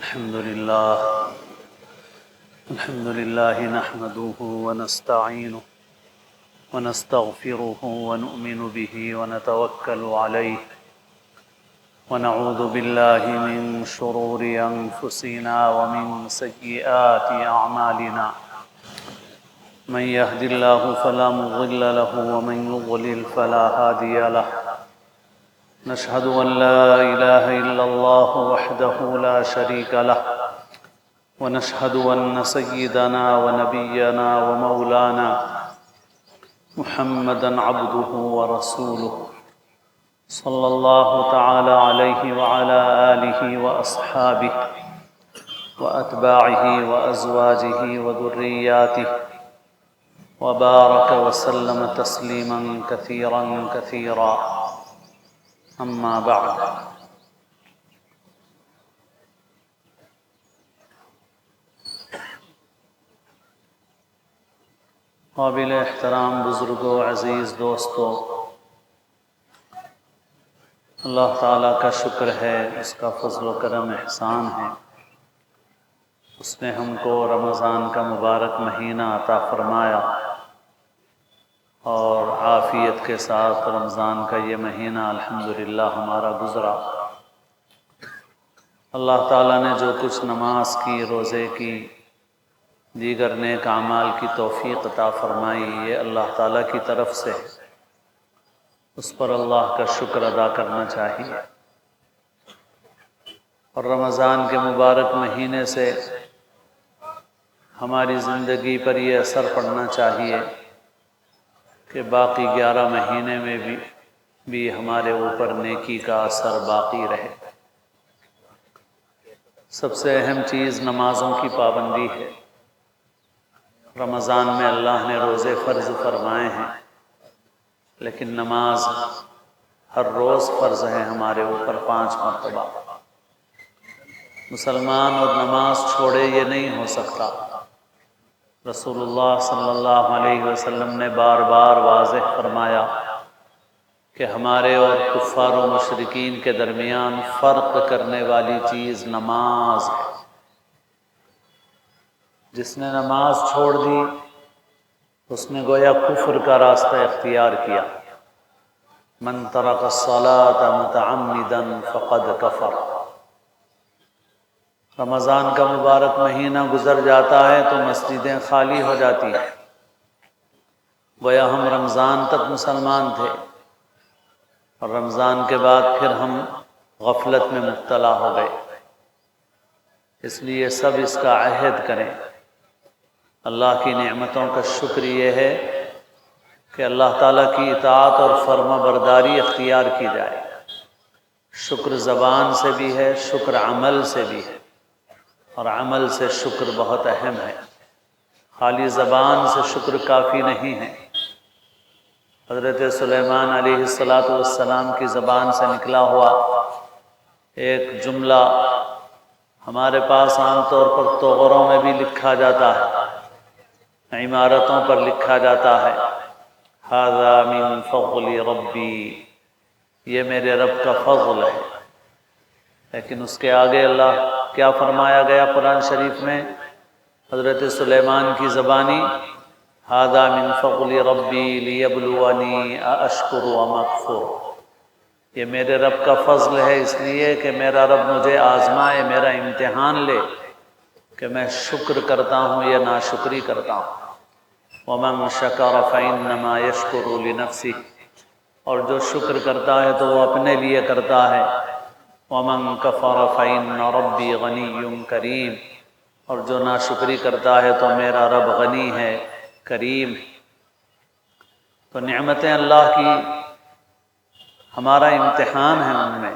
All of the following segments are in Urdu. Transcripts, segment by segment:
الحمد لله نحمده ونستعينه ونستغفره ونؤمن به ونتوكل عليه ونعوذ بالله من شرور أنفسنا ومن سيئات أعمالنا من يهد الله فلا مضل له ومن يضلل فلا هادي له نشهد أن لا إله إلا الله وحده لا شريك له ونشهد أن سيدنا ونبينا ومولانا محمدا عبده ورسوله صلى الله تعالى عليه وعلى آله وأصحابه وأتباعه وأزواجه وذرياته وبارك وسلم تسليما كثيرا كثيرا أما بعد قابل احترام بزرگوں، عزیز دوستوں، اللہ تعالیٰ کا شکر ہے، اس کا فضل و کرم احسان ہے، اس نے ہم کو رمضان کا مبارک مہینہ عطا فرمایا اور عافیت کے ساتھ رمضان کا یہ مہینہ الحمدللہ ہمارا گزرا۔ اللہ تعالیٰ نے جو کچھ نماز کی، روزے کی، دیگر نیک اعمال کی توفیق عطا فرمائی، یہ اللہ تعالیٰ کی طرف سے، اس پر اللہ کا شکر ادا کرنا چاہیے۔ اور رمضان کے مبارک مہینے سے ہماری زندگی پر یہ اثر پڑنا چاہیے کہ باقی 11 مہینے میں بھی ہمارے اوپر نیکی کا اثر باقی رہے۔ سب سے اہم چیز نمازوں کی پابندی ہے۔ رمضان میں اللہ نے روزے فرض فرمائے ہیں، لیکن نماز ہر روز فرض ہے ہمارے اوپر 5 مرتبہ۔ مسلمان اور نماز چھوڑے یہ نہیں ہو سکتا۔ رسول اللہ صلی اللہ علیہ وسلم نے بار بار واضح فرمایا کہ ہمارے اور کفار و مشرکین کے درمیان فرق کرنے والی چیز نماز ہے۔ جس نے نماز چھوڑ دی اس نے گویا کفر کا راستہ اختیار کیا۔ من ترک الصلاۃ متعمدا فقد کفر۔ رمضان کا مبارک مہینہ گزر جاتا ہے تو مسجدیں خالی ہو جاتی ہیں، گویا ہم رمضان تک مسلمان تھے اور رمضان کے بعد پھر ہم غفلت میں مبتلا ہو گئے۔ اس لیے سب اس کا عہد کریں۔ اللہ کی نعمتوں کا شکر یہ ہے کہ اللہ تعالیٰ کی اطاعت اور فرما برداری اختیار کی جائے۔ شکر زبان سے بھی ہے، شکر عمل سے بھی ہے، اور عمل سے شکر بہت اہم ہے۔ خالی زبان سے شکر کافی نہیں ہے۔ حضرت سلیمان علیہ السلام کی زبان سے نکلا ہوا ایک جملہ ہمارے پاس عام طور پر توغروں میں بھی لکھا جاتا ہے، عمارتوں پر لکھا جاتا ہے، ھذا من فضل ربی، یہ میرے رب کا فضل ہے۔ لیکن اس کے آگے اللہ کیا فرمایا گیا قرآن شریف میں حضرت سلیمان کی زبانی؟ ھذا من فضل ربی لیبلونی ااشکر ام اکفر، یہ میرے رب کا فضل ہے اس لیے کہ میرا رب مجھے آزمائے، میرا امتحان لے کہ میں شکر کرتا ہوں یا ناشکری کرتا ہوں۔ وَمَن شَكَرَ فَإِنَّمَا يَشْكُرُ لِنَفْسِهِ، اور جو شکر کرتا ہے تو وہ اپنے لیے کرتا ہے۔ وَمَن كَفَرَ فَإِنَّ رَبِّي غَنِيٌّ كَرِيمٌ، اور جو ناشکری کرتا ہے تو میرا رب غنی ہے، کریم۔ تو نعمتیں اللہ کی ہمارا امتحان ہے ان میں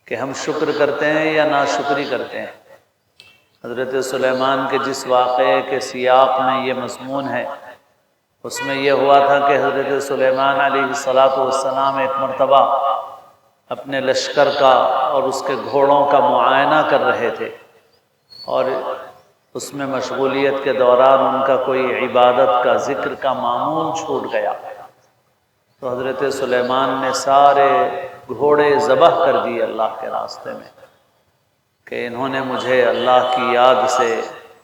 کہ ہم شکر کرتے ہیں یا ناشکری کرتے ہیں۔ حضرت سلیمان کے جس واقعے کے سیاق میں یہ مضمون ہے، اس میں یہ ہوا تھا کہ حضرت سلیمان علیہ السلام ایک مرتبہ اپنے لشکر کا اور اس کے گھوڑوں کا معائنہ کر رہے تھے، اور اس میں مشغولیت کے دوران ان کا کوئی عبادت کا، ذکر کا معمول چھوٹ گیا۔ تو حضرت سلیمان نے سارے گھوڑے ذبح کر دیے اللہ کے راستے میں کہ انہوں نے مجھے اللہ کی یاد سے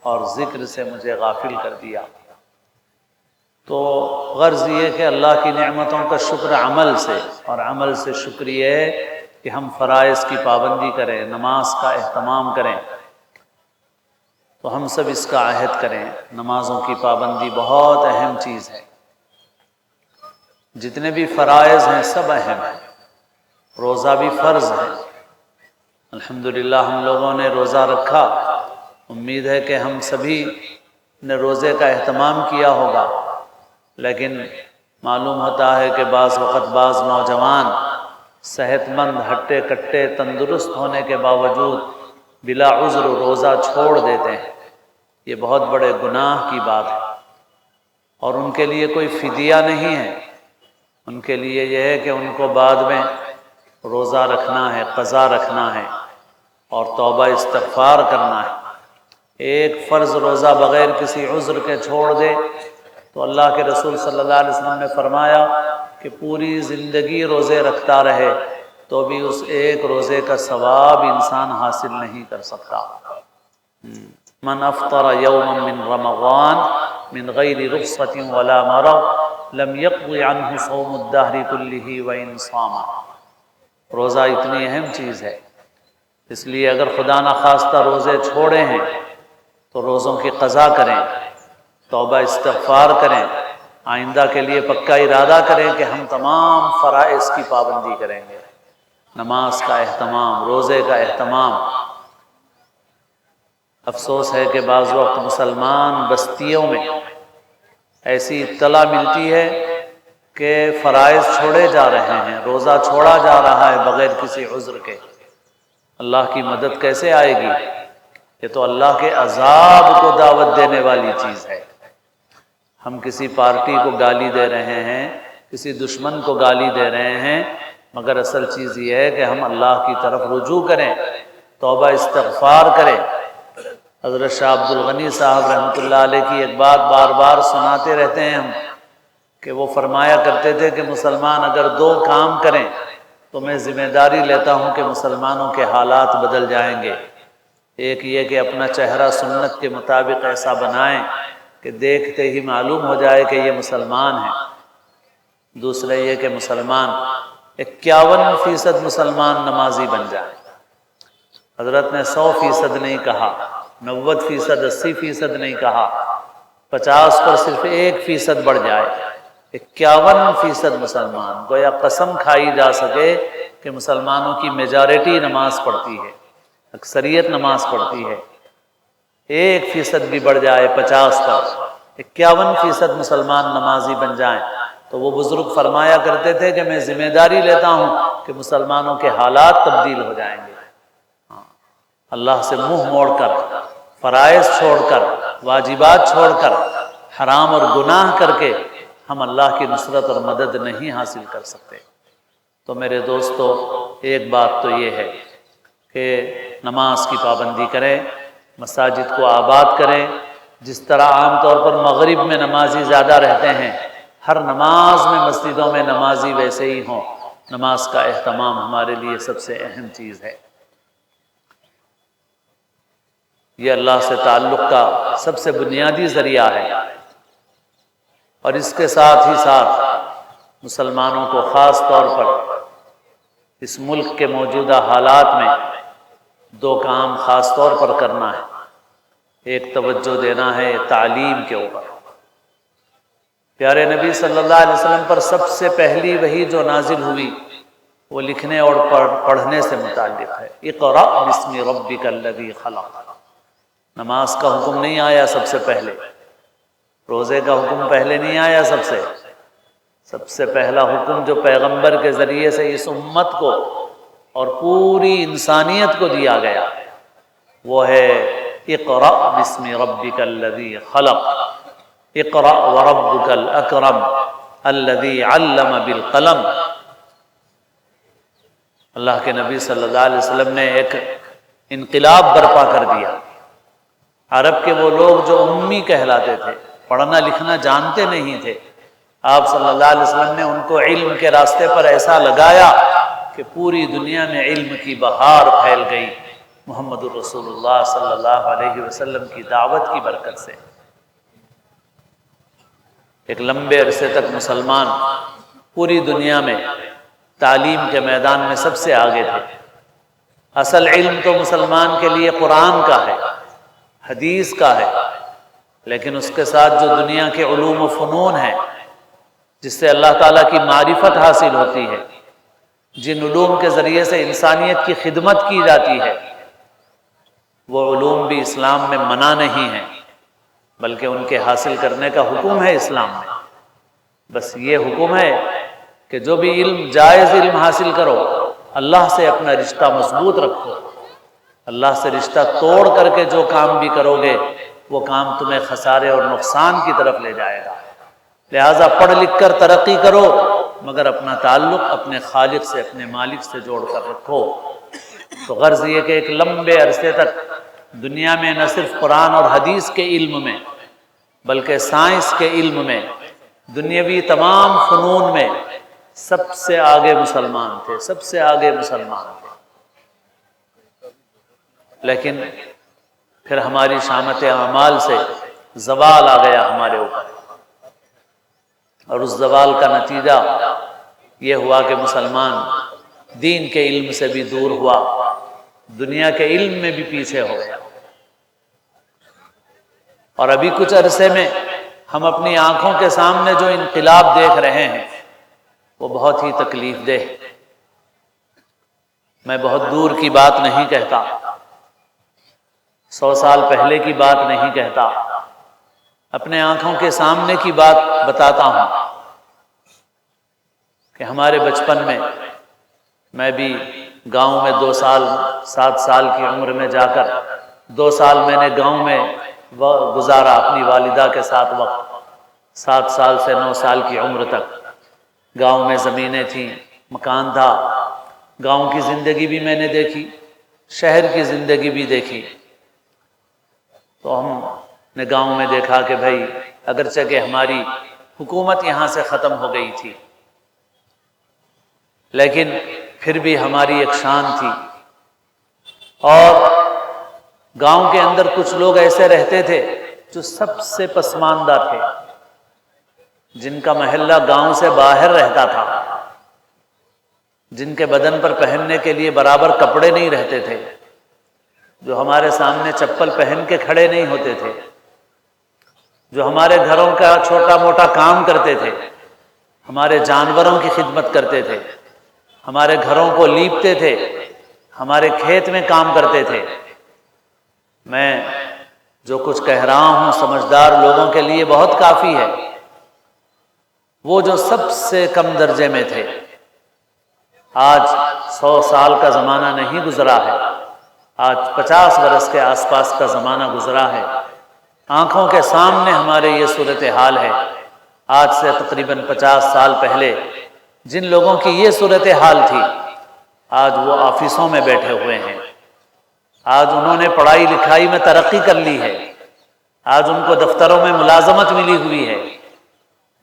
اور ذکر سے مجھے غافل کر دیا۔ تو غرض یہ کہ اللہ کی نعمتوں کا شکر عمل سے، اور عمل سے شکر یہ ہے کہ ہم فرائض کی پابندی کریں، نماز کا اہتمام کریں۔ تو ہم سب اس کا عہد کریں، نمازوں کی پابندی بہت اہم چیز ہے۔ جتنے بھی فرائض ہیں سب اہم ہیں، روزہ بھی فرض ہے۔ الحمدللہ ہم لوگوں نے روزہ رکھا، امید ہے کہ ہم سبھی نے روزے کا اہتمام کیا ہوگا، لیکن معلوم ہوتا ہے کہ بعض وقت بعض نوجوان صحت مند ہٹے کٹے تندرست ہونے کے باوجود بلا عذر روزہ چھوڑ دیتے ہیں۔ یہ بہت بڑے گناہ کی بات ہے، اور ان کے لیے کوئی فدیہ نہیں ہے۔ ان کے لیے یہ ہے کہ ان کو بعد میں روزہ رکھنا ہے، قضا رکھنا ہے اور توبہ استغفار کرنا ہے۔ ایک فرض روزہ بغیر کسی عذر کے چھوڑ دے تو اللہ کے رسول صلی اللہ علیہ وسلم نے فرمایا کہ پوری زندگی روزے رکھتا رہے تو بھی اس ایک روزے کا ثواب انسان حاصل نہیں کر سکتا۔ من افطر یوما من رمضان من غیر رخصۃ ولا مرض لم یقض عنہ صوم الدہر کلہ وان صام۔ روزہ اتنی اہم چیز ہے، اس لیے اگر خدا نخواستہ روزے چھوڑے ہیں تو روزوں کی قضا کریں، توبہ استغفار کریں، آئندہ کے لیے پکا ارادہ کریں کہ ہم تمام فرائض کی پابندی کریں گے، نماز کا اہتمام، روزے کا اہتمام۔ افسوس ہے کہ بعض وقت مسلمان بستیوں میں ایسی اطلاع ملتی ہے کہ فرائض چھوڑے جا رہے ہیں، روزہ چھوڑا جا رہا ہے بغیر کسی عذر کے۔ اللہ کی مدد کیسے آئے گی؟ یہ تو اللہ کے عذاب کو دعوت دینے والی چیز ہے۔ ہم کسی پارٹی کو گالی دے رہے ہیں، کسی دشمن کو گالی دے رہے ہیں، مگر اصل چیز یہ ہے کہ ہم اللہ کی طرف رجوع کریں، توبہ استغفار کریں۔ حضرت شاہ عبد الغنی صاحب رحمۃ اللہ علیہ کی ایک بات بار بار سناتے رہتے ہیں ہم، کہ وہ فرمایا کرتے تھے کہ مسلمان اگر دو کام کریں تو میں ذمہ داری لیتا ہوں کہ مسلمانوں کے حالات بدل جائیں گے۔ ایک یہ کہ اپنا چہرہ سنت کے مطابق ایسا بنائیں کہ دیکھتے ہی معلوم ہو جائے کہ یہ مسلمان ہیں۔ دوسرا یہ کہ مسلمان 51% مسلمان نمازی بن جائیں۔ حضرت نے 100% نہیں کہا، 90%، 80% نہیں کہا، 50 پر صرف 1% بڑھ جائے، 51% مسلمان، گویا قسم کھائی جا سکے کہ مسلمانوں کی میجارٹی نماز پڑھتی ہے، اکثریت نماز پڑھتی ہے۔ 1% بھی بڑھ جائے 50 پر، 51% مسلمان نمازی بن جائیں تو وہ بزرگ فرمایا کرتے تھے کہ میں ذمہ داری لیتا ہوں کہ مسلمانوں کے حالات تبدیل ہو جائیں گے۔ اللہ سے منہ موڑ کر، فرائض چھوڑ کر، واجبات چھوڑ کر، حرام اور گناہ کر کے ہم اللہ کی نصرت اور مدد نہیں حاصل کر سکتے۔ تو میرے دوستو، ایک بات تو یہ ہے کہ نماز کی پابندی کریں، مساجد کو آباد کریں۔ جس طرح عام طور پر مغرب میں نمازی زیادہ رہتے ہیں، ہر نماز میں مسجدوں میں نمازی ویسے ہی ہوں۔ نماز کا اہتمام ہمارے لیے سب سے اہم چیز ہے۔ یہ اللہ سے تعلق کا سب سے بنیادی ذریعہ ہے، اور اس کے ساتھ ہی ساتھ مسلمانوں کو خاص طور پر اس ملک کے موجودہ حالات میں 2 کام خاص طور پر کرنا ہے۔ ایک توجہ دینا ہے تعلیم کے اوپر۔ پیارے نبی صلی اللہ علیہ وسلم پر سب سے پہلی وحی جو نازل ہوئی وہ لکھنے اور پڑھنے سے متعلق ہے۔ اقرأ بسم ربک الذی خلق۔ نماز کا حکم نہیں آیا سب سے پہلے، روزے کا حکم پہلے نہیں آیا، سب سے پہلا حکم جو پیغمبر کے ذریعے سے اس امت کو اور پوری انسانیت کو دیا گیا وہ ہے اقرأ بسم ربک الذی خلق، اقرأ وربک الاکرم الذی علم بالقلم۔ اللہ کے نبی صلی اللہ علیہ وسلم نے ایک انقلاب برپا کر دیا۔ عرب کے وہ لوگ جو امی کہلاتے تھے، پڑھنا لکھنا جانتے نہیں تھے، آپ صلی اللہ علیہ وسلم نے ان کو علم کے راستے پر ایسا لگایا کہ پوری دنیا میں علم کی بہار پھیل گئی۔ محمد الرسول اللہ صلی اللہ علیہ وسلم کی دعوت کی برکت سے ایک لمبے عرصے تک مسلمان پوری دنیا میں تعلیم کے میدان میں سب سے آگے تھے۔ اصل علم تو مسلمان کے لیے قرآن کا ہے، حدیث کا ہے، لیکن اس کے ساتھ جو دنیا کے علوم و فنون ہیں جس سے اللہ تعالیٰ کی معرفت حاصل ہوتی ہے، جن علوم کے ذریعے سے انسانیت کی خدمت کی جاتی ہے، وہ علوم بھی اسلام میں منع نہیں ہیں، بلکہ ان کے حاصل کرنے کا حکم ہے اسلام میں۔ بس یہ حکم ہے کہ جو بھی علم جائز علم حاصل کرو، اللہ سے اپنا رشتہ مضبوط رکھو۔ اللہ سے رشتہ توڑ کر کے جو کام بھی کرو گے وہ کام تمہیں خسارے اور نقصان کی طرف لے جائے گا۔ لہٰذا پڑھ لکھ کر ترقی کرو، مگر اپنا تعلق اپنے خالق سے، اپنے مالک سے جوڑ کر رکھو۔ تو غرض یہ کہ ایک لمبے عرصے تک دنیا میں نہ صرف قرآن اور حدیث کے علم میں بلکہ سائنس کے علم میں، دنیاوی تمام فنون میں سب سے آگے مسلمان تھے، سب سے آگے مسلمان تھے۔ لیکن پھر ہماری شامت اعمال سے زوال آ گیا ہمارے اوپر، اور اس زوال کا نتیجہ یہ ہوا کہ مسلمان دین کے علم سے بھی دور ہوا، دنیا کے علم میں بھی پیچھے ہو گیا۔ اور ابھی کچھ عرصے میں ہم اپنی آنکھوں کے سامنے جو انقلاب دیکھ رہے ہیں وہ بہت ہی تکلیف دہ۔ میں بہت دور کی بات نہیں کہتا، 100 سال پہلے کی بات نہیں کہتا، اپنے آنکھوں کے سامنے کی بات بتاتا ہوں کہ ہمارے بچپن میں میں بھی گاؤں میں 2 سال 7 سال کی عمر میں جا کر 2 سال میں نے گاؤں میں گزارا اپنی والدہ کے ساتھ وقت۔ 7 سال سے 9 سال کی عمر تک گاؤں میں زمینیں تھیں، مکان تھا، گاؤں کی زندگی بھی میں نے دیکھی، شہر کی زندگی بھی دیکھی۔ تو ہم نے گاؤں میں دیکھا کہ بھائی اگرچہ کہ ہماری حکومت یہاں سے ختم ہو گئی تھی، لیکن پھر بھی ہماری ایک شان تھی، اور گاؤں کے اندر کچھ لوگ ایسے رہتے تھے جو سب سے پسماندہ تھے، جن کا محلہ گاؤں سے باہر رہتا تھا، جن کے بدن پر پہننے کے لیے برابر کپڑے نہیں رہتے تھے، جو ہمارے سامنے چپل پہن کے کھڑے نہیں ہوتے تھے، جو ہمارے گھروں کا چھوٹا موٹا کام کرتے تھے، ہمارے جانوروں کی خدمت کرتے تھے، ہمارے گھروں کو لیپتے تھے، ہمارے کھیت میں کام کرتے تھے۔ میں جو کچھ کہہ رہا ہوں سمجھدار لوگوں کے لیے بہت کافی ہے۔ وہ جو سب سے کم درجے میں تھے، آج 100 سال کا زمانہ نہیں گزرا ہے، آج 50 برس کے آس پاس کا زمانہ گزرا ہے، آنکھوں کے سامنے ہمارے یہ صورتحال ہے۔ آج سے تقریباً 50 سال پہلے جن لوگوں کی یہ صورتحال تھی، آج وہ آفسوں میں بیٹھے ہوئے ہیں، آج انہوں نے پڑھائی لکھائی میں ترقی کر لی ہے، آج ان کو دفتروں میں ملازمت ملی ہوئی ہے۔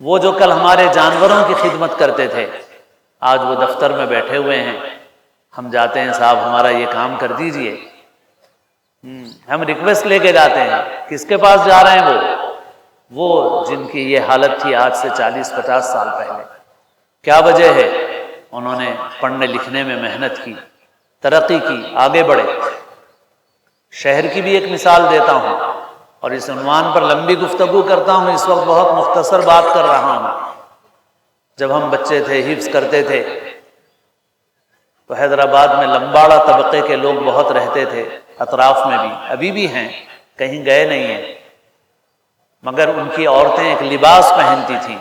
وہ جو کل ہمارے جانوروں کی خدمت کرتے تھے، آج وہ دفتر میں بیٹھے ہوئے ہیں۔ ہم جاتے ہیں، صاحب ہمارا یہ کام کر دیجئے، ہم ریکویسٹ لے کے جاتے ہیں، کس کے پاس جا رہے ہیں؟ وہ جن کی یہ حالت تھی آج سے 40-50 سال پہلے۔ کیا وجہ ہے؟ انہوں نے پڑھنے لکھنے میں محنت کی، ترقی کی، آگے بڑھے۔ شہر کی بھی ایک مثال دیتا ہوں، اور اس عنوان پر لمبی گفتگو کرتا ہوں، اس وقت بہت مختصر بات کر رہا ہوں۔ جب ہم بچے تھے، حفظ کرتے تھے، تو حیدرآباد میں لمباڑا طبقے کے لوگ بہت رہتے تھے، اطراف میں بھی، ابھی بھی ہیں، کہیں گئے نہیں ہیں، مگر ان کی عورتیں ایک لباس پہنتی تھیں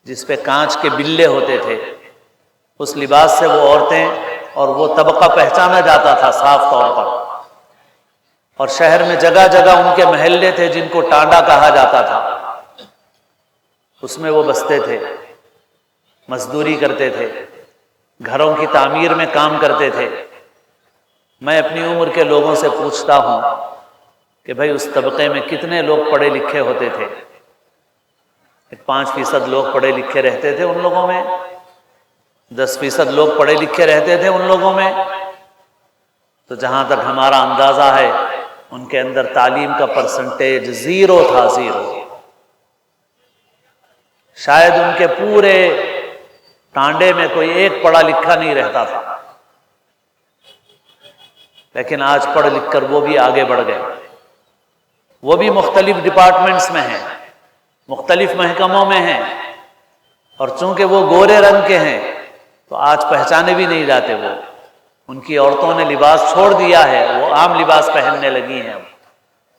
جس پہ کانچ کے بلے ہوتے تھے۔ اس لباس سے وہ عورتیں اور وہ طبقہ پہچانا جاتا تھا صاف طور پر۔ اور شہر میں جگہ جگہ ان کے محلے تھے جن کو ٹانڈا کہا جاتا تھا، اس میں وہ بستے تھے، مزدوری کرتے تھے، گھروں کی تعمیر میں کام کرتے تھے۔ میں اپنی عمر کے لوگوں سے پوچھتا ہوں کہ بھائی اس طبقے میں کتنے لوگ پڑھے لکھے ہوتے تھے؟ 5% لوگ پڑھے لکھے رہتے تھے ان لوگوں میں، 10% لوگ پڑھے لکھے رہتے تھے ان لوگوں میں۔ تو جہاں تک ہمارا اندازہ ہے ان کے اندر تعلیم کا پرسنٹیج 0 تھا، 0۔ شاید ان کے پورے ٹانڈے میں کوئی ایک پڑھا لکھا نہیں رہتا تھا، لیکن آج پڑھ لکھ کر وہ بھی آگے بڑھ گئے، وہ بھی مختلف ڈپارٹمنٹس میں ہیں، مختلف محکموں میں ہیں، اور چونکہ وہ گورے رنگ کے ہیں تو آج پہچانے بھی نہیں جاتے۔ وہ ان کی عورتوں نے لباس چھوڑ دیا ہے، وہ عام لباس پہننے لگی ہیں،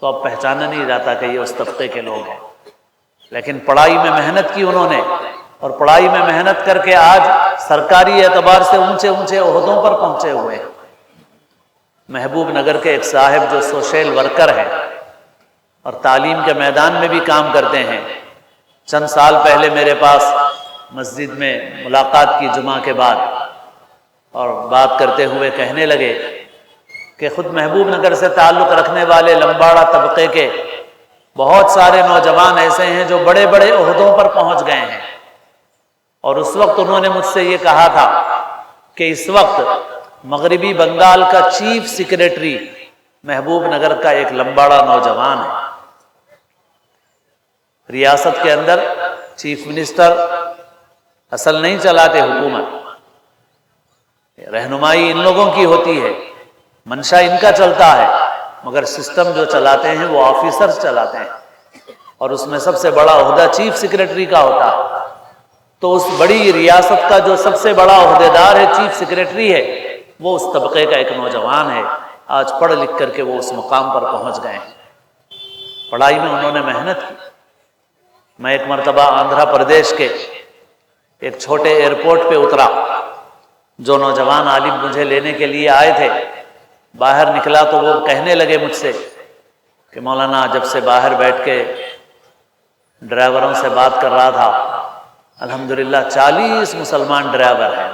تو اب پہچانا نہیں جاتا کہ یہ اس طبقے کے لوگ ہیں۔ لیکن پڑھائی میں محنت کی انہوں نے، اور پڑھائی میں محنت کر کے آج سرکاری اعتبار سے اونچے اونچے عہدوں پر پہنچے ہوئے ہیں۔ محبوب نگر کے ایک صاحب جو سوشل ورکر ہیں اور تعلیم کے میدان میں بھی کام کرتے ہیں، چند سال پہلے میرے پاس مسجد میں ملاقات کی جمعہ کے بعد، اور بات کرتے ہوئے کہنے لگے کہ خود محبوب نگر سے تعلق رکھنے والے لمباڑا طبقے کے بہت سارے نوجوان ایسے ہیں جو بڑے بڑے عہدوں پر پہنچ گئے ہیں، اور اس وقت انہوں نے مجھ سے یہ کہا تھا کہ اس وقت مغربی بنگال کا چیف سیکریٹری محبوب نگر کا ایک لمباڑا نوجوان ہے۔ ریاست کے اندر چیف منسٹر اصل نہیں چلاتے حکومت، رہنمائی ان لوگوں کی ہوتی ہے، منشا ان کا چلتا ہے، مگر سسٹم جو چلاتے ہیں وہ آفیسرز چلاتے ہیں، اور اس میں سب سے بڑا عہدہ چیف سیکریٹری کا ہوتا ہے۔ تو اس بڑی ریاست کا جو سب سے بڑا عہدیدار ہے، چیف سیکریٹری ہے، وہ اس طبقے کا ایک نوجوان ہے۔ آج پڑھ لکھ کر کے وہ اس مقام پر پہنچ گئے ہیں، پڑھائی میں انہوں نے محنت کی۔ میں ایک مرتبہ آندھرا پردیش کے ایک چھوٹے ایئرپورٹ پہ اترا، جو نوجوان عالم مجھے لینے کے لیے آئے تھے، باہر نکلا تو وہ کہنے لگے مجھ سے کہ مولانا جب سے باہر بیٹھ کے ڈرائیوروں سے بات کر رہا تھا، الحمدللہ 40 مسلمان ڈرائیور ہیں،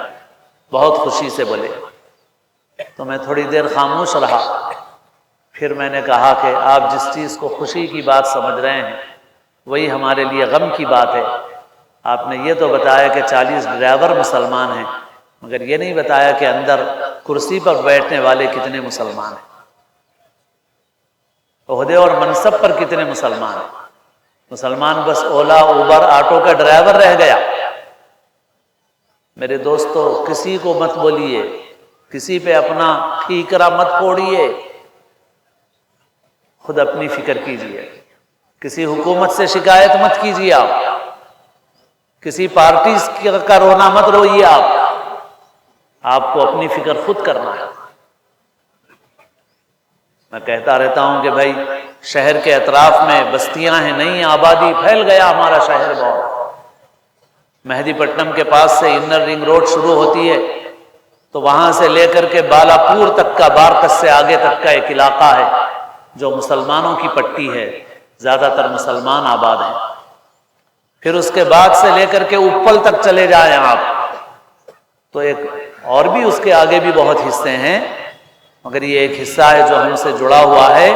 بہت خوشی سے بولے۔ تو میں تھوڑی دیر خاموش رہا، پھر میں نے کہا کہ آپ جس چیز کو خوشی کی بات سمجھ رہے ہیں وہی ہمارے لیے غم کی بات ہے۔ آپ نے یہ تو بتایا کہ 40 ڈرائیور مسلمان ہیں، مگر یہ نہیں بتایا کہ اندر کرسی پر بیٹھنے والے کتنے مسلمان ہیں، عہدے اور منصب پر کتنے مسلمان ہیں۔ مسلمان بس اولا اوبر آٹو کا ڈرائیور رہ گیا۔ میرے دوستو، کسی کو مت بولیے، کسی پہ اپنا ٹھیکرا مت پھوڑیے، خود اپنی فکر کیجیے۔ کسی حکومت سے شکایت مت کیجیے، آپ کسی پارٹی کا رونا مت روئیے، آپ کو اپنی فکر خود کرنا ہے۔ میں کہتا رہتا ہوں کہ بھائی شہر کے اطراف میں بستیاں ہیں، نئی آبادی پھیل گیا ہمارا شہر بہت۔ مہدی پٹنم کے پاس سے انر رنگ روڈ شروع ہوتی ہے، تو وہاں سے لے کر کے بالا پور تک کا، بارکس سے آگے تک کا ایک علاقہ ہے جو مسلمانوں کی پٹی ہے، زیادہ تر مسلمان آباد ہیں۔ پھر اس کے بعد سے لے کر کے اپل تک چلے جائیں آپ، تو ایک اور بھی اس کے آگے بھی بہت حصے ہیں، مگر یہ ایک حصہ ہے جو ہم سے جڑا ہوا ہے۔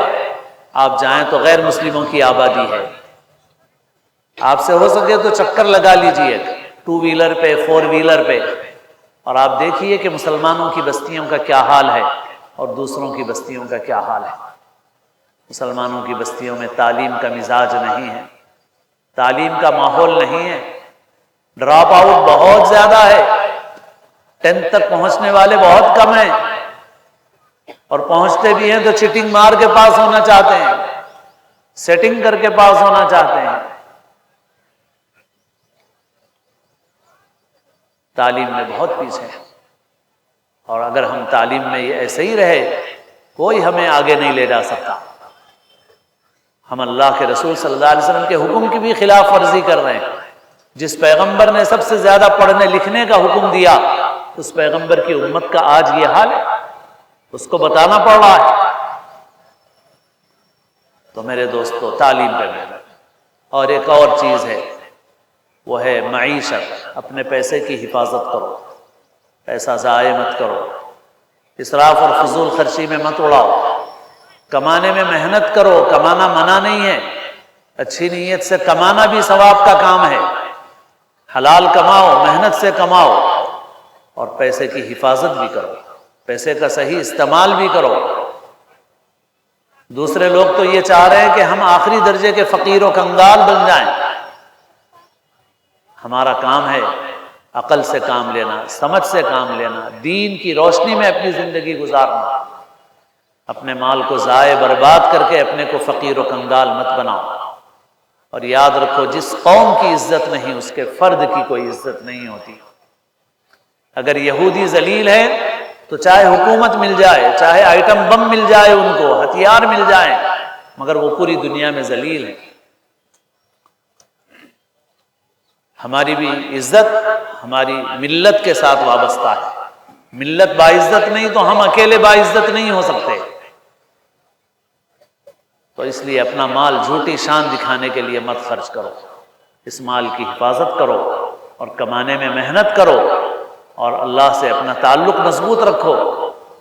آپ جائیں تو غیر مسلموں کی آبادی ہے۔ آپ سے ہو سکے تو چکر لگا لیجئے 2 ویلر پہ، 4 ویلر پہ، اور آپ دیکھیے کہ مسلمانوں کی بستیوں کا کیا حال ہے اور دوسروں کی بستیوں کا کیا حال ہے۔ مسلمانوں کی بستیوں میں تعلیم کا مزاج نہیں ہے، تعلیم کا ماحول نہیں ہے، ڈراپ آؤٹ بہت زیادہ ہے، 10th تک پہنچنے والے بہت کم ہیں، اور پہنچتے بھی ہیں تو چیٹنگ مار کے پاس ہونا چاہتے ہیں، سیٹنگ کر کے پاس ہونا چاہتے ہیں۔ تعلیم میں بہت پیچھے ہیں، اور اگر ہم تعلیم میں یہ ایسے ہی رہے، کوئی ہمیں آگے نہیں لے جا سکتا۔ ہم اللہ کے رسول صلی اللہ علیہ وسلم کے حکم کی بھی خلاف ورزی کر رہے ہیں۔ جس پیغمبر نے سب سے زیادہ پڑھنے لکھنے کا حکم دیا، اس پیغمبر کی امت کا آج یہ حال ہے، اس کو بتانا پڑ رہا ہے۔ تو میرے دوستو، تعلیم پہ محنت۔ اور ایک اور چیز ہے، وہ ہے معیشت۔ اپنے پیسے کی حفاظت کرو، پیسہ ضائع مت کرو، اسراف اور فضول خرچی میں مت اڑاؤ، کمانے میں محنت کرو، کمانا منع نہیں ہے، اچھی نیت سے کمانا بھی ثواب کا کام ہے، حلال کماؤ، محنت سے کماؤ، اور پیسے کی حفاظت بھی کرو۔ پیسے کا صحیح استعمال بھی کرو۔ دوسرے لوگ تو یہ چاہ رہے ہیں کہ ہم آخری درجے کے فقیر و کنگال بن جائیں۔ ہمارا کام ہے عقل سے کام لینا، سمجھ سے کام لینا، دین کی روشنی میں اپنی زندگی گزارنا۔ اپنے مال کو ضائع برباد کر کے اپنے کو فقیر و کنگال مت بناؤ۔ اور یاد رکھو، جس قوم کی عزت نہیں اس کے فرد کی کوئی عزت نہیں ہوتی۔ اگر یہودی ذلیل ہے تو چاہے حکومت مل جائے، چاہے آئٹم بم مل جائے، ان کو ہتھیار مل جائیں، مگر وہ پوری دنیا میں ذلیل ہے۔ ہماری بھی عزت ہماری ملت کے ساتھ وابستہ ہے۔ ملت باعزت نہیں تو ہم اکیلے باعزت نہیں ہو سکتے۔ تو اس لیے اپنا مال جھوٹی شان دکھانے کے لیے مت خرچ کرو۔ اس مال کی حفاظت کرو اور کمانے میں محنت کرو اور اللہ سے اپنا تعلق مضبوط رکھو۔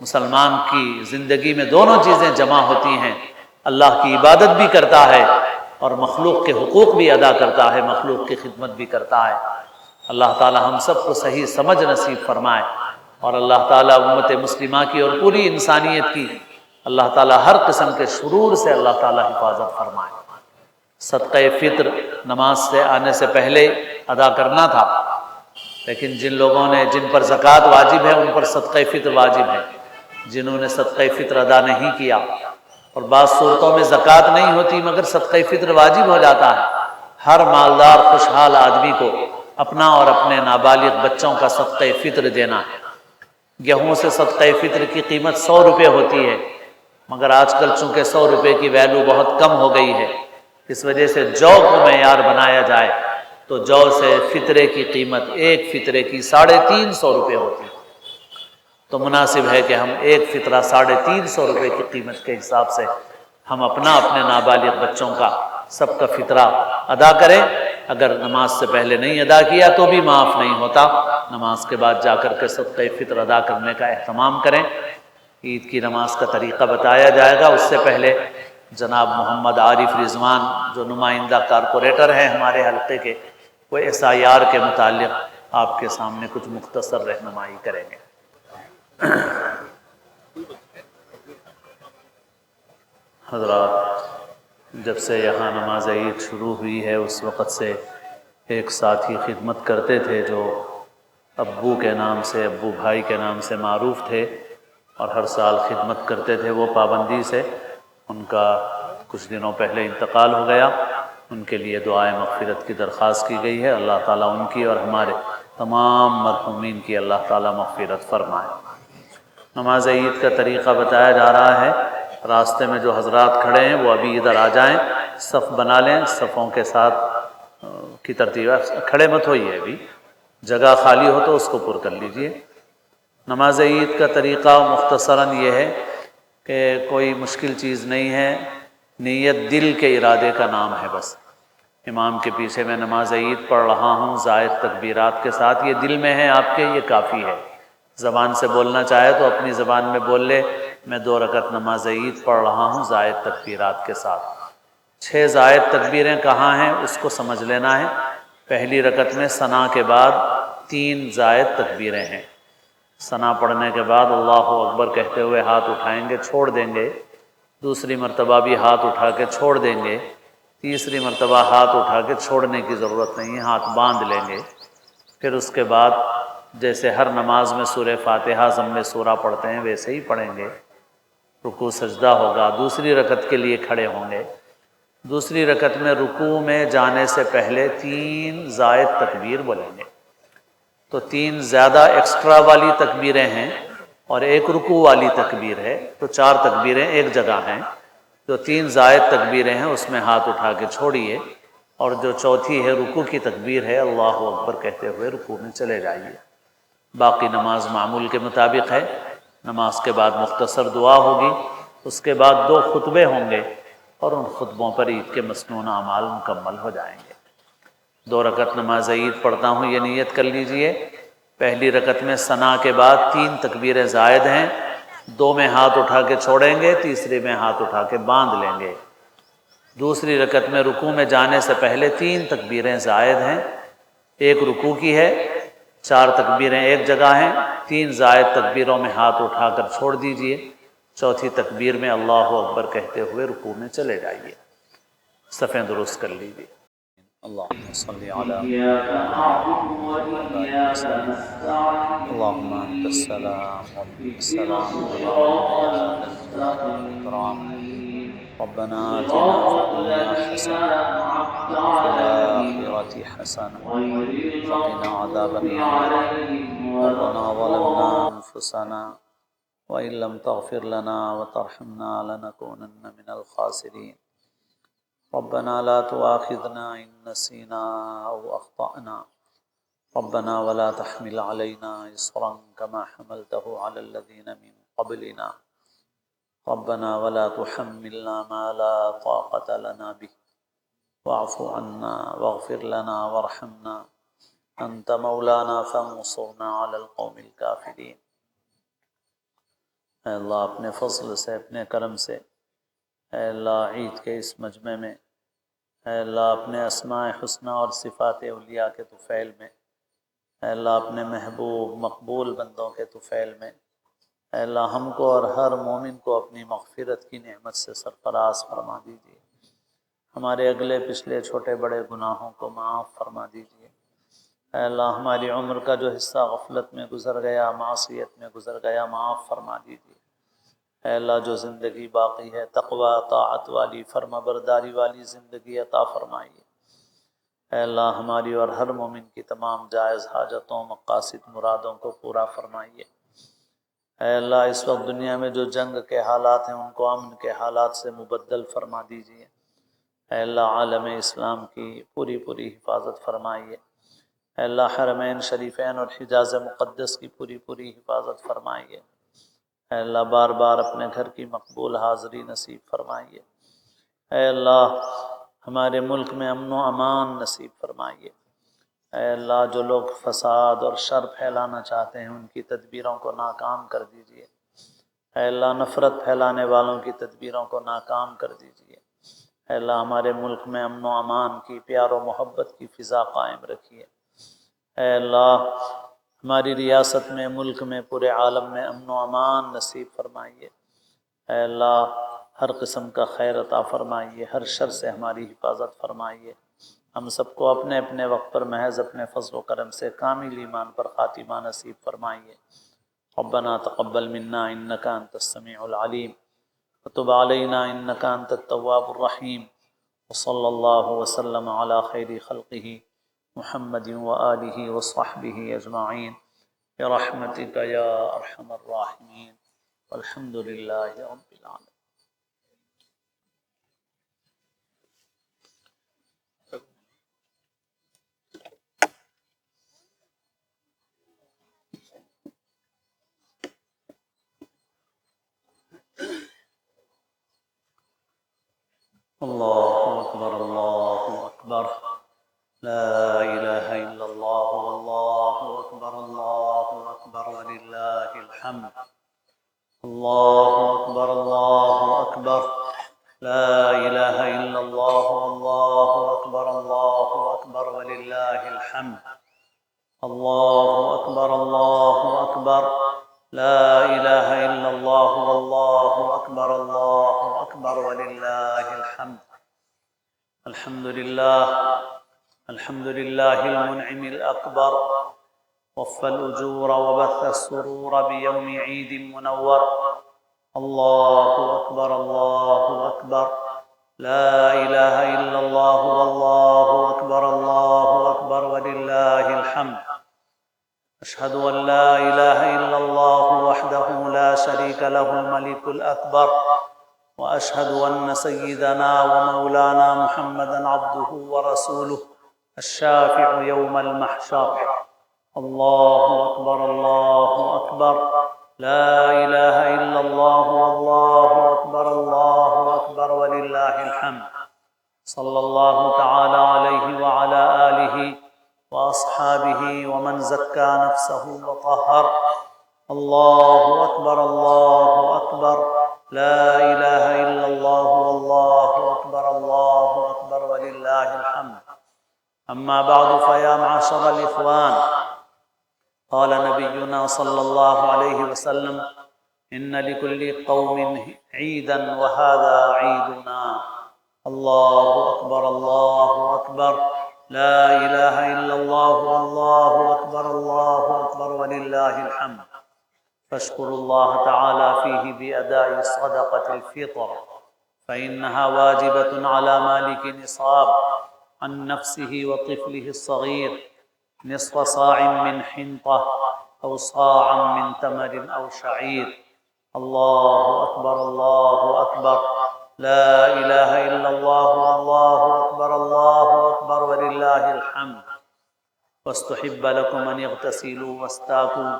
مسلمان کی زندگی میں دونوں چیزیں جمع ہوتی ہیں، اللہ کی عبادت بھی کرتا ہے اور مخلوق کے حقوق بھی ادا کرتا ہے، مخلوق کی خدمت بھی کرتا ہے۔ اللہ تعالی ہم سب کو صحیح سمجھ نصیب فرمائے، اور اللہ تعالی امت مسلمہ کی اور پوری انسانیت کی اللہ تعالی ہر قسم کے شرور سے اللہ تعالی حفاظت فرمائے۔ صدقہ فطر نماز سے آنے سے پہلے ادا کرنا تھا، لیکن جن لوگوں نے جن پر زکوٰۃ واجب ہے ان پر صدقہ فطر واجب ہے۔ جنہوں نے صدقہ فطر ادا نہیں کیا، اور بعض صورتوں میں زکوٰۃ نہیں ہوتی مگر صدقہ فطر واجب ہو جاتا ہے، ہر مالدار خوشحال آدمی کو اپنا اور اپنے نابالغ بچوں کا صدقہ فطر دینا ہے۔ گیہوں سے صدقہ فطر کی قیمت 100 روپے ہوتی ہے، مگر آج کل چونکہ 100 روپے کی ویلیو بہت کم ہو گئی ہے، اس وجہ سے جو کو معیار بنایا جائے تو جو سے فطرے کی قیمت ایک فطرے کی 350 روپے ہوتی ہے۔ تو مناسب ہے کہ ہم ایک فطرہ 350 روپے کی قیمت کے حساب سے ہم اپنے نابالغ بچوں کا سب کا فطرہ ادا کریں۔ اگر نماز سے پہلے نہیں ادا کیا تو بھی معاف نہیں ہوتا، نماز کے بعد جا کر کے صدقہ فطر ادا کرنے کا اہتمام کریں۔ عید کی نماز کا طریقہ بتایا جائے گا، اس سے پہلے جناب محمد عارف رضوان جو نمائندہ کارپوریٹر ہیں ہمارے حلقے کے، وہ SIR کے متعلق آپ کے سامنے کچھ مختصر رہنمائی کریں گے۔ حضرات، جب سے یہاں نماز عید شروع ہوئی ہے اس وقت سے ایک ساتھی خدمت کرتے تھے جو ابو کے نام سے، ابو بھائی کے نام سے معروف تھے اور ہر سال خدمت کرتے تھے، وہ پابندی سے ان کا کچھ دنوں پہلے انتقال ہو گیا۔ ان کے لیے دعائے مغفرت کی درخواست کی گئی ہے۔ اللہ تعالیٰ ان کی اور ہمارے تمام مرحومین کی اللہ تعالیٰ مغفرت فرمائے۔ نماز عید کا طریقہ بتایا جا رہا ہے۔ راستے میں جو حضرات کھڑے ہیں وہ ابھی ادھر آ جائیں، صف بنا لیں، صفوں کے ساتھ کی ترتیب، کھڑے مت ہوئیے، ابھی جگہ خالی ہو تو اس کو پر کر لیجئے۔ نماز عید کا طریقہ مختصراً یہ ہے کہ کوئی مشکل چیز نہیں ہے، نیت دل کے ارادے کا نام ہے بس۔ امام کے پیچھے میں نماز عید پڑھ رہا ہوں زائد تکبیرات کے ساتھ، یہ دل میں ہے آپ کے، یہ کافی ہے۔ زبان سے بولنا چاہے تو اپنی زبان میں بول لے، میں 2 رکعت نماز عید پڑھ رہا ہوں زائد تکبیرات کے ساتھ۔ 6 زائد تکبیریں کہاں ہیں اس کو سمجھ لینا ہے۔ پہلی رکعت میں ثنا کے بعد 3 زائد تکبیریں ہیں۔ ثنا پڑھنے کے بعد اللہ اکبر کہتے ہوئے ہاتھ اٹھائیں گے، چھوڑ دیں گے، دوسری مرتبہ بھی ہاتھ اٹھا کے چھوڑ دیں گے، تیسری مرتبہ ہاتھ اٹھا کے چھوڑنے کی ضرورت نہیں ہے، ہاتھ باندھ لیں گے۔ پھر اس کے بعد جیسے ہر نماز میں سورہ فاتحہ ضم سورہ پڑھتے ہیں ویسے ہی پڑھیں گے، رکوع سجدہ ہوگا، دوسری رکعت کے لیے کھڑے ہوں گے۔ دوسری رکعت میں رکوع میں جانے سے پہلے 3 زائد تکبیر بولیں گے۔ تو 3 زیادہ ایکسٹرا والی تکبیریں ہیں اور ایک رکوع والی تکبیر ہے، تو 4 تکبیریں ایک جگہ ہیں۔ جو 3 زائد تکبیریں ہیں اس میں ہاتھ اٹھا کے چھوڑیے، اور جو چوتھی ہے رکوع کی تکبیر ہے، اللہ اکبر کہتے ہوئے رکوع میں چلے جائیے۔ باقی نماز معمول کے مطابق ہے۔ نماز کے بعد مختصر دعا ہوگی، اس کے بعد 2 خطبے ہوں گے اور ان خطبوں پر عید کے مسنون اعمال مکمل ہو جائیں گے۔ 2 رکعت نماز عید پڑھتا ہوں، یہ نیت کر لیجئے۔ پہلی رکعت میں ثنا کے بعد 3 تکبیریں زائد ہیں، 2 میں ہاتھ اٹھا کے چھوڑیں گے، تیسری میں ہاتھ اٹھا کے باندھ لیں گے۔ دوسری رکعت میں رکوع میں جانے سے پہلے 3 تکبیریں زائد ہیں، ایک رکوع کی ہے، 4 تکبیریں ایک جگہ ہیں، 3 زائد تکبیروں میں ہاتھ اٹھا کر چھوڑ دیجئے، چوتھی تکبیر میں اللہ اکبر کہتے ہوئے رکوع میں چلے جائیے، صفیں درست کر لیجئے۔ اللہم صلی علی اللہم انت السلام ومنک السلام تبارکت یا ذا الجلال والاکرام، ربنا آتنا فی الدنیا حسنة وفی الآخرة حسنة وقنا عذاب النار، ربنا ظلمنا انفسنا وإن لم تغفر لنا وترحمنا لنكونن من الخاسرين، ربنا لا تؤاخذنا إن نسينا أو أخطأنا، ربنا ولا تحمل علينا إصرا كما حملته على الذين من قبلنا، ربنا ولا تحملنا ما لا طاقة لنا به، واعف عنا واغفر لنا وارحمنا أنت مولانا فانصرنا على القوم الكافرين۔ اے اللہ اپنے فضل سے، اپنے کرم سے، اے اللہ عید کے اس مجمع میں، اے اللہ اپنے اسماء حسنہ اور صفات اولیاء کے طفیل میں، اے اللہ اپنے محبوب مقبول بندوں کے طفیل میں، اے اللہ ہم کو اور ہر مومن کو اپنی مغفرت کی نعمت سے سرفراز فرما دیجیے، ہمارے اگلے پچھلے چھوٹے بڑے گناہوں کو معاف فرما دیجیے، اے اللہ ہماری عمر کا جو حصہ غفلت میں گزر گیا، معصیت میں گزر گیا، معاف فرما دیجیے، اے اللہ جو زندگی باقی ہے تقوی طاعت والی فرما برداری والی زندگی عطا فرمائیے، اے اللہ ہماری اور ہر مومن کی تمام جائز حاجتوں مقاصد مرادوں کو پورا فرمائیے، اے اللہ اس وقت دنیا میں جو جنگ کے حالات ہیں ان کو امن کے حالات سے مبدل فرما دیجیے، اے اللہ عالم اسلام کی پوری پوری حفاظت فرمائیے، اے اللہ حرمین شریفین اور حجاز مقدس کی پوری پوری حفاظت فرمائیے، اے اللہ بار بار اپنے گھر کی مقبول حاضری نصیب فرمائیے، اے اللہ ہمارے ملک میں امن و امان نصیب فرمائیے، اے اللہ جو لوگ فساد اور شر پھیلانا چاہتے ہیں ان کی تدبیروں کو ناکام کر دیجیے، اے اللہ نفرت پھیلانے والوں کی تدبیروں کو ناکام کر دیجیے، اے اللہ ہمارے ملک میں امن و امان کی پیار و محبت کی فضا قائم رکھیے، اے اللہ ہماری ریاست میں ملک میں پورے عالم میں امن و امان نصیب فرمائیے، اے اللہ ہر قسم کا خیر عطا فرمائیے، ہر شر سے ہماری حفاظت فرمائیے، ہم سب کو اپنے اپنے وقت پر محض اپنے فضل و کرم سے کامل ایمان پر خاتمہ نصیب فرمائیے، ربنا تقبل منا انک انت السمیع العلیم وتب علینا انک انت التواب الرحیم، وصلی اللہ وسلم علی خیر خلقہ محمد وآلہ وصحبہ اجمعین برحمتک یا ارحم الراحمین، والحمد للہ رب العالمین۔ اللہ اکبر اللہ اکبر، لا الہ الا اللہ واللہ اکبر اللہ اکبر وللہ الحمد، اللہ اکبر اللہ اکبر، لا الہ الا اللہ واللہ اکبر اللہ اکبر وللہ الحمد، اللہ اکبر اللہ اکبر، لا الہ الا اللہ واللہ اکبر اللہ اکبر وللہ الحمد، الحمد للہ الحمد للہ المنعم الأکبر، وفى الأجور وبث السرور بيوم عيد منور، الله أكبر الله أكبر، لا إله إلا الله والله أكبر الله أكبر ولله الحمد، أشهد أن لا إله إلا الله وحده لا شريك له الملك الأكبر، وأشهد أن سيدنا ومولانا محمدا عبده ورسوله الشافع يوم المحشر، الله أكبر الله أكبر، لا إله إلا الله والله أكبر الله أكبر ولله الحمد، صلى الله تعالى عليه وعلى آله وأصحابه ومن زكى نفسه وطهر، الله أكبر الله أكبر، لا إله إلا الله والله أكبر الله أكبر ولله الحمد، أما بعد فيا معشر الإخوان، قال نبينا صلى الله عليه وسلم إن لكل قوم عيدا وهذا عيدنا. الله أكبر الله أكبر، لا إله إلا الله، الله أكبر الله أكبر ولله الحمد. فاشكروا الله تعالى فيه بأداء صدقة الفطر، فإنها واجبة على مالك نصاب عن نفسه وطفله الصغير نصف صاع من حنطة أو صاعا من تمر أو شعير. الله أكبر الله أكبر، لا إله إلا الله، الله أكبر الله أكبر ولله الحمد. واستحب لكم أن يغتسلوا واستاكوا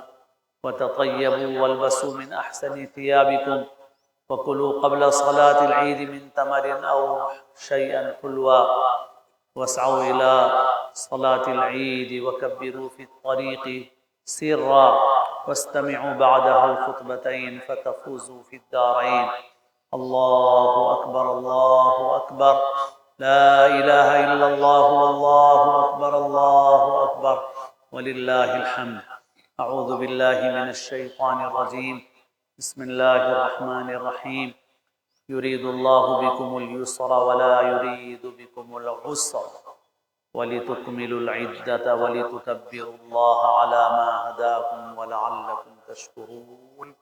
وتطيبوا والبسوا من أحسن ثيابكم وكلوا قبل صلاة العيد من تمر أو شيئا حلوا، واسعوا إلى صلاة العيد وكبروا في الطريق سرا، واستمعوا بعدها الخطبتين فتفوزوا في الدارين. الله أكبر الله أكبر، لا إله إلا الله، والله أكبر الله أكبر ولله الحمد. أعوذ بالله من الشيطان الرجيم. بسم الله الرحمن الرحيم. يريد الله بكم اليسر ولا يريد بكم العسر ولتكملوا العدة ولتكبروا الله على ما هداكم ولعلكم تشكرون.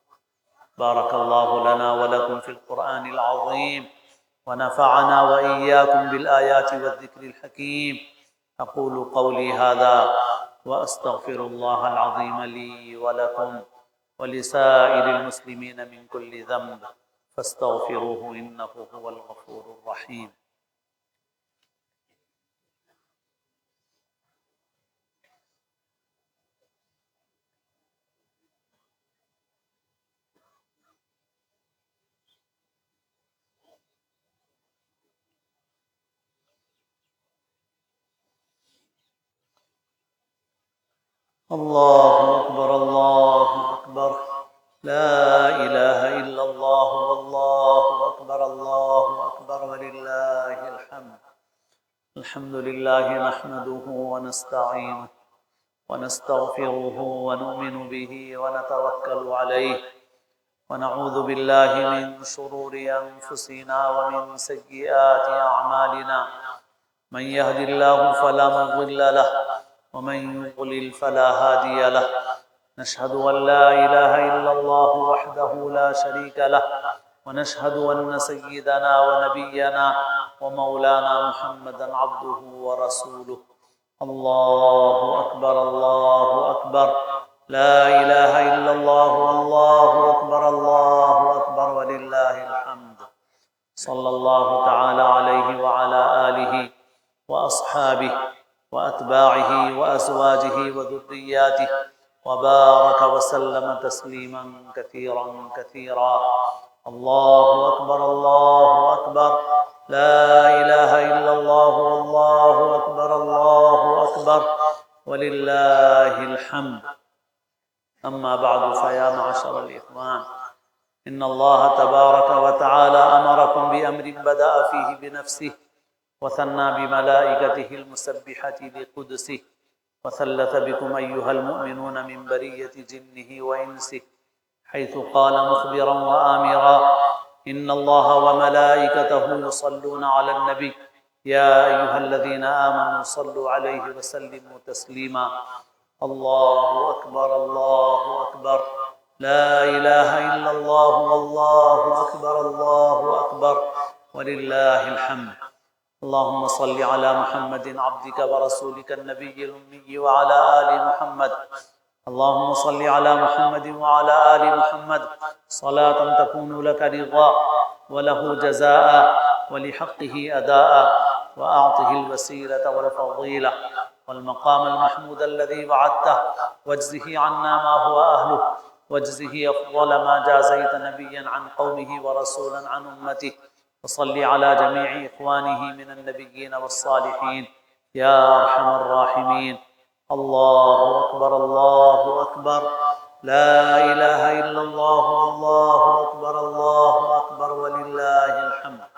بارك الله لنا ولكم في القرآن العظيم ونفعنا وإياكم بالآيات والذكر الحكيم. أقول قولي هذا وأستغفر الله العظيم لي ولكم ولسائر المسلمين من كل ذنب فاستغفروه إنه هو الغفور الرحيم. الله أكبر الله أكبر، لا إله إلا الله، والله أكبر الله أكبر ولله الحمد. الحمد لله نحمده ونستعينه ونستغفره ونؤمن به ونتوكل عليه، ونعوذ بالله من شرور أنفسنا ومن سيئات أعمالنا. من يهد الله فلا مضل له ومن يضلل فلا هادي له. نشهد أن لا إله إلا الله وحده لا شريك له، ونشهد أن سيدنا ونبينا ومولانا محمدا عبده ورسوله. الله أكبر الله أكبر، لا إله إلا الله، والله أكبر الله أكبر ولله الحمد. صلى الله تعالى عليه وعلى آله وأصحابه وأتباعه وأزواجه وذرياته وبارك وسلم تسليما كثيرا كثيرا. الله أكبر الله أكبر، لا إله إلا الله، والله أكبر الله أكبر ولله الحمد. أما بعد، فيا معشر الإخوان، إن الله تبارك وتعالى أمركم بأمر بدأ فيه بنفسه وثنى بملائكته المسبحة بقدسه، وثلث بكم أيها المؤمنون من برية جنه وإنسه، حيث قال مخبرا وآمرا: إن الله وملائكته يصلون على النبي يا أيها الذين آمنوا صلوا عليه وسلموا تسليما. الله أكبر الله أكبر، لا إله إلا الله، والله أكبر الله أكبر ولله الحمد. اللهم صل على محمد عبدك ورسولك النبي الأمي وعلى آل محمد. اللهم صل على محمد وعلى آل محمد صلاة تكون لك رضا وله جزاء ولحقه أداء، وأعطه الوسيلة والفضيلة والمقام المحمود الذي وعدته، واجزه عنا ما هو أهله، واجزه أفضل ما جازيت نبيا عن قومه ورسولا عن أمته. وصل على جميع إخوانه من النبيين والصالحين يا أرحم الراحمين. الله أكبر الله أكبر، لا إله إلا الله، الله أكبر الله أكبر ولله الحمد.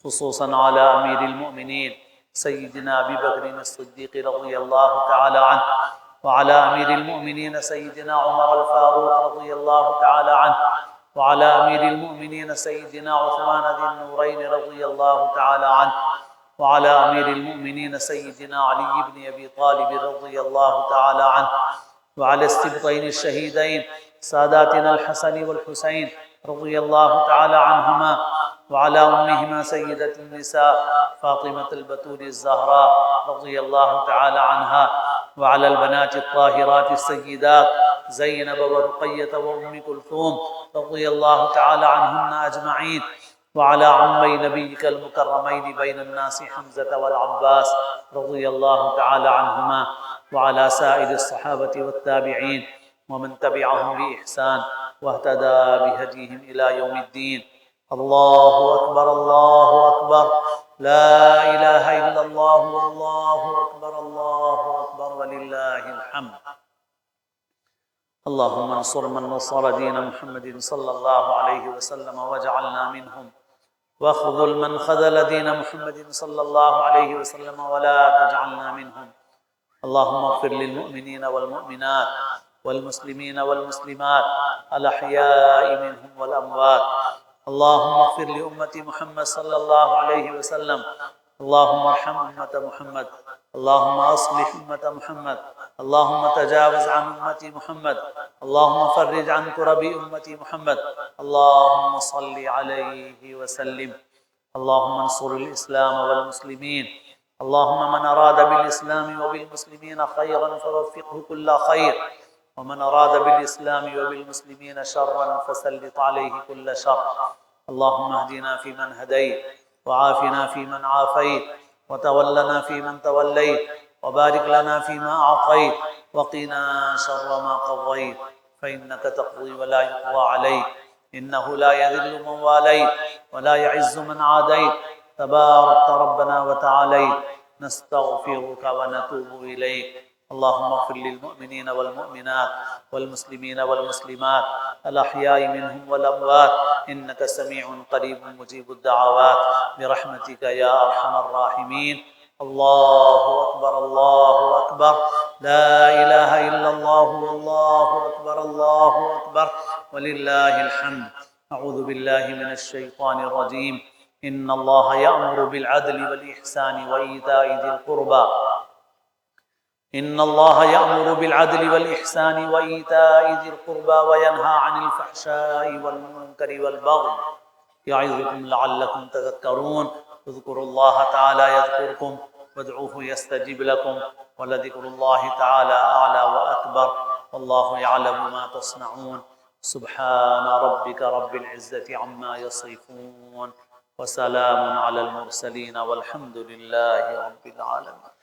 خصوصا على أمير المؤمنين سيدنا أبي بكر الصديق رضي الله تعالى عنه، وعلى أمير المؤمنين سيدنا عمر الفاروق رضي الله تعالى عنه، وعلى أمير المؤمنين سيدنا عثمان ذي النورين رضي الله تعالى عنه، وعلى أمير المؤمنين سيدنا علي بن أبي طالب رضي الله تعالى عنه، وعلى السبطين الشهيدين ساداتنا الحسن والحسين رضي الله تعالى عنهما، وعلى أمهما سيدة النساء فاطمة البتول الزهراء رضي الله تعالى عنها، وعلى البنات الطاهرات السيدات زينب ورقية وأم كلثوم رضي الله تعالى عنهن أجمعين، وعلى عمي نبيك المكرمين بين الناس حمزة والعباس رضي الله تعالى عنهما، وعلى سائر الصحابة والتابعين ومن تبعهم بإحسان واهتدى بهديهم إلى يوم الدين. الله أكبر الله أكبر، لا إله إلا الله والله أكبر الله أكبر ولله الحمد. اللهم انصر من نصر دين محمد صلى الله عليه وسلم واجعلنا منهم، واخذل من خذل دين محمد صلى الله عليه وسلم ولا تجعلنا منهم. اللهم اغفر للمؤمنين والمؤمنات والمسلمين والمسلمات الأحياء منهم والأموات. اللهم اغفر لأمة محمد صلى الله عليه وسلم. اللهم ارحم أمة محمد. اللهم أصلح أمة محمد. اللهم تجاوز عن أمة محمد. اللهم فرج عن كرب أمة محمد. اللهم صل عليه وسلم. اللهم انصر الإسلام والمسلمين. اللهم من أراد بالإسلام وبالمسلمين خيرا فوفقه كل خير، ومن أراد بالإسلام وبالمسلمين شرا فسلط عليه كل شر. اللهم اهدنا فيمن هديت، وعافنا فيمن عافيت، وتولنا فيمن توليت، وبارك لنا فيما أعطيت، وقنا شر ما قضيت، فإنك تقضي ولا يقضى عليك، إنه لا يذل من واليت ولا يعز من عاديت، تباركت ربنا وتعاليت. نستغفرك ونتوب إليك. اللهم اغفر للمؤمنين والمؤمنات والمسلمين والمسلمات الأحياء منهم والأموات، إنك سميع قريب مجيب الدعوات برحمتك يا أرحم الراحمين. الله أكبر الله أكبر، لا إله إلا الله والله أكبر الله أكبر ولله الحمد. أعوذ بالله من الشيطان الرجيم. إن الله يأمر بالعدل والإحسان وإيتاء ذي القربى إن الله يأمر بالعدل والإحسان وإيتاء ذي القربى وينهى عن الفحشاء والمنكر والبغي يعظكم لعلكم تذكرون. اذكروا الله تعالى يذكركم وادعوه يستجب لكم، ولذكر الله تعالى أعلى وأكبر، والله يعلم ما تصنعون. سبحان ربك رب العزة عما يصفون، وسلام على المرسلين، والحمد لله رب العالمين.